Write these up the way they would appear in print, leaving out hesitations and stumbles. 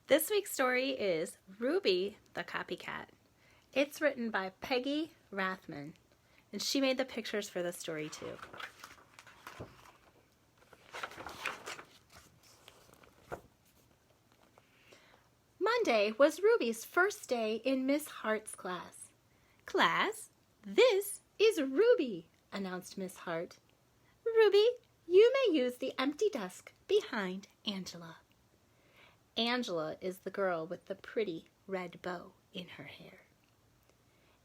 This week's story is Ruby the Copycat. It's written by Peggy Rathman, and she made the pictures for the story too. Monday was Ruby's first day in Miss Hart's class. "Class, this is Ruby," announced Miss Hart. "Ruby, you may use the empty desk behind Angela." Angela is the girl with the pretty red bow in her hair.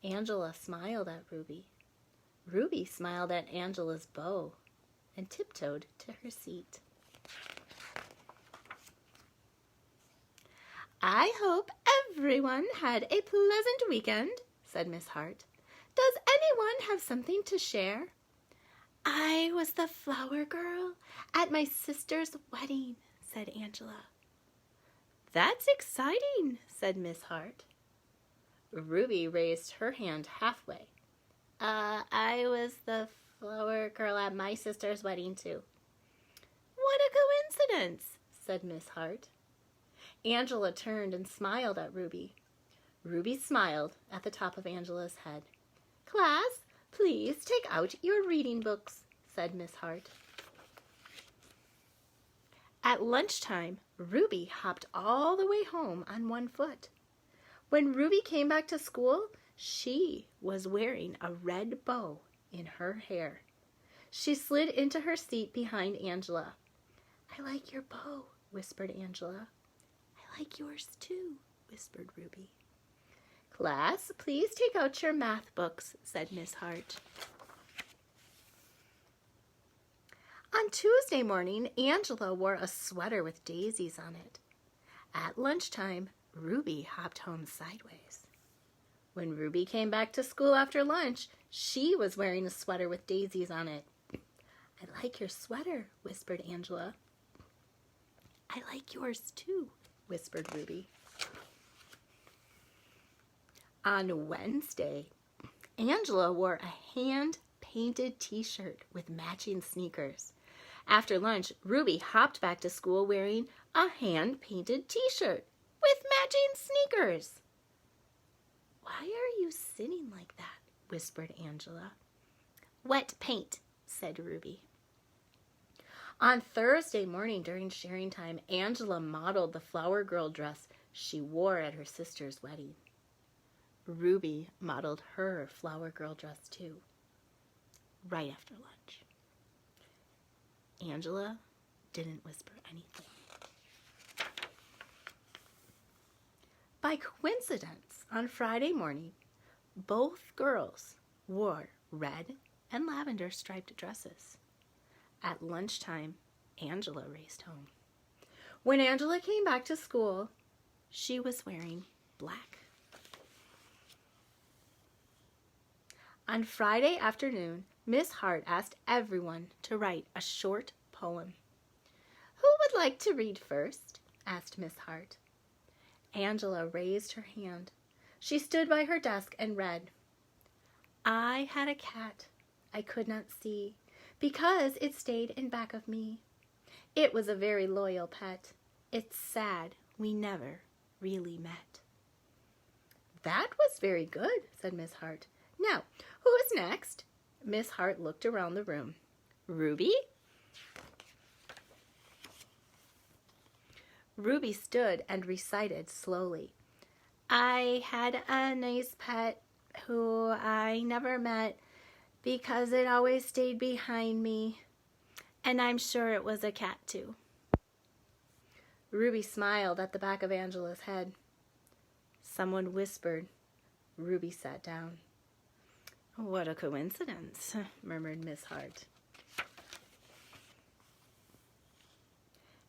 Angela smiled at Ruby. Ruby smiled at Angela's bow and tiptoed to her seat. "I hope everyone had a pleasant weekend," said Miss Hart. "Does anyone have something to share?" "I was the flower girl at my sister's wedding," said Angela. "That's exciting," said Miss Hart. Ruby raised her hand halfway. I was the flower girl at my sister's wedding too." "What a coincidence," said Miss Hart. Angela turned and smiled at Ruby. Ruby smiled at the top of Angela's head. "Class, please take out your reading books," said Miss Hart. At lunchtime, Ruby hopped all the way home on one foot. When Ruby came back to school, she was wearing a red bow in her hair. She slid into her seat behind Angela. "I like your bow," whispered Angela. "I like yours too," whispered Ruby. "Class, please take out your math books," said Miss Hart. On Tuesday morning, Angela wore a sweater with daisies on it. At lunchtime, Ruby hopped home sideways. When Ruby came back to school after lunch, she was wearing a sweater with daisies on it. "I like your sweater," whispered Angela. "I like yours too," whispered Ruby. On Wednesday, Angela wore a hand-painted t-shirt with matching sneakers. After lunch, Ruby hopped back to school wearing a hand-painted t-shirt with matching sneakers. "Why are you sitting like that?" whispered Angela. "Wet paint," said Ruby. On Thursday morning during sharing time, Angela modeled the flower girl dress she wore at her sister's wedding. Ruby modeled her flower girl dress too, right after lunch. Angela didn't whisper anything. By coincidence, on Friday morning, both girls wore red and lavender striped dresses. At lunchtime, Angela raced home. When Angela came back to school, she was wearing black. On Friday afternoon, Miss Hart asked everyone to write a short poem. "Who would like to read first?" asked Miss Hart. Angela raised her hand. She stood by her desk and read, "I had a cat I could not see, because it stayed in back of me. It was a very loyal pet. It's sad we never really met." "That was very good," said Miss Hart. "Now, who is next?" Miss Hart looked around the room. "Ruby?" Ruby stood and recited slowly. "I had a nice pet who I never met because it always stayed behind me, and I'm sure it was a cat too." Ruby smiled at the back of Angela's head. Someone whispered. Ruby sat down. "What a coincidence," murmured Miss Hart.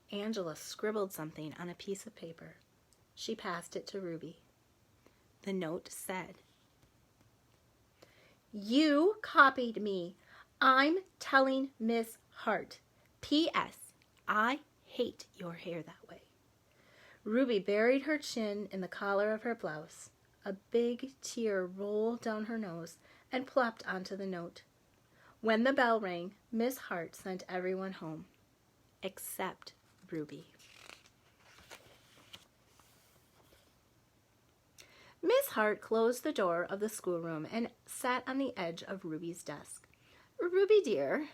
Angela scribbled something on a piece of paper. She passed it to Ruby. The note said, "You copied me. I'm telling Miss Hart. P.S. I hate your hair that way." Ruby buried her chin in the collar of her blouse. A big tear rolled down her nose and plopped onto the note. When the bell rang, Miss Hart sent everyone home, except Ruby. Hart closed the door of the schoolroom and sat on the edge of Ruby's desk. "Ruby, dear,"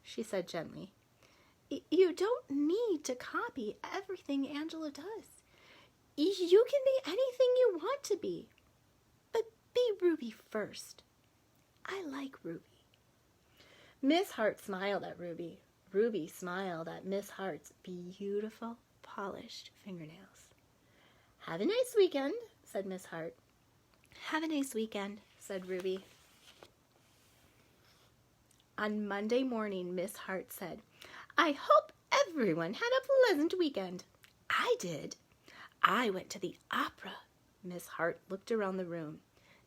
she said gently, "you don't need to copy everything Angela does. You can be anything you want to be. But be Ruby first. I like Ruby." Miss Hart smiled at Ruby. Ruby smiled at Miss Hart's beautiful, polished fingernails. "Have a nice weekend," said Miss Hart. "Have a nice weekend," said Ruby. On Monday morning, Miss Hart said, "I hope everyone had a pleasant weekend. I did. I went to the opera." Miss Hart looked around the room.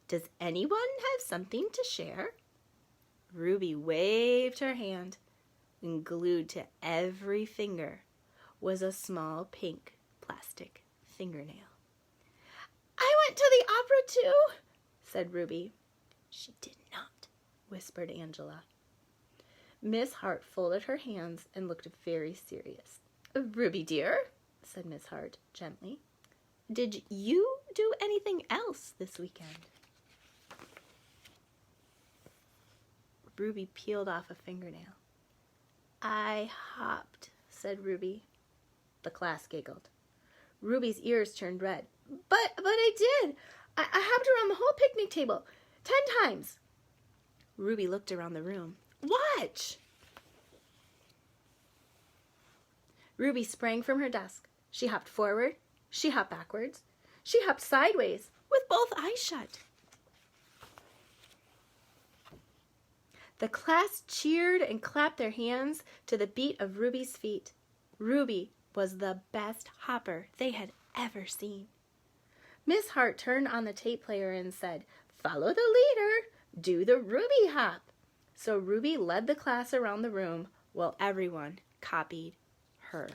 "Does anyone have something to share?" Ruby waved her hand, and glued to every finger was a small pink plastic fingernail. "I went to the opera too," said Ruby. "She did not," whispered Angela. Miss Hart folded her hands and looked very serious. "Ruby, dear," said Miss Hart gently, "did you do anything else this weekend?" Ruby peeled off a fingernail. "I hopped," said Ruby. The class giggled. Ruby's ears turned red. But I did. I hopped around the whole picnic table 10 times." Ruby looked around the room. "Watch!" Ruby sprang from her desk. She hopped forward. She hopped backwards. She hopped sideways with both eyes shut. The class cheered and clapped their hands to the beat of Ruby's feet. Ruby was the best hopper they had ever seen. Miss Hart turned on the tape player and said, "Follow the leader. Do the Ruby hop." So Ruby led the class around the room while everyone copied her.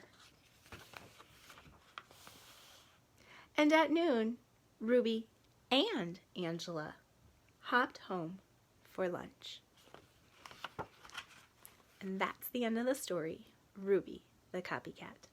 And at noon, Ruby and Angela hopped home for lunch. And that's the end of the story, Ruby the Copycat.